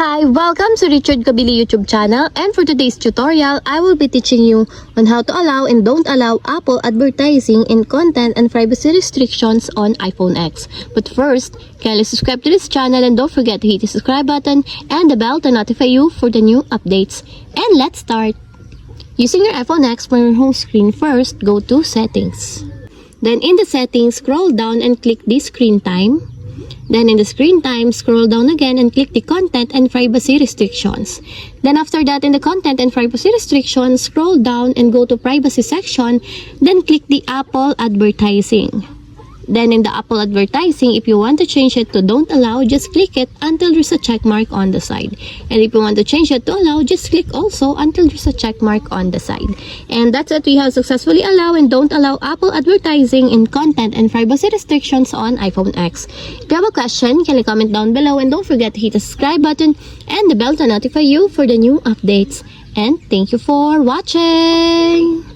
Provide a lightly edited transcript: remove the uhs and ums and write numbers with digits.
Hi, welcome to Richard Cabile YouTube channel, and for today's tutorial, I will be teaching you on how to allow and don't allow Apple advertising in content and privacy restrictions on iPhone X. But first, kindly subscribe to this channel and don't forget to hit the subscribe button and the bell to notify you for the new updates. And let's start! Using your iPhone X for your home screen, first go to Settings. Then in the settings, scroll down and click the Screen Time. Then in the screen time, scroll down again and click the content and privacy restrictions. Then after that, in the content and privacy restrictions, scroll down and go to privacy section. Then click the Apple advertising. Then in the Apple advertising, if you want to change it to don't allow, just click it until there's a check mark on the side. And if you want to change it to allow, just click also until there's a check mark on the side. And that's it. We have successfully allow and don't allow Apple advertising in content and privacy restrictions on iPhone X. If you have a question, can you comment down below, and don't forget to hit the subscribe button and the bell to notify you for the new updates. And thank you for watching!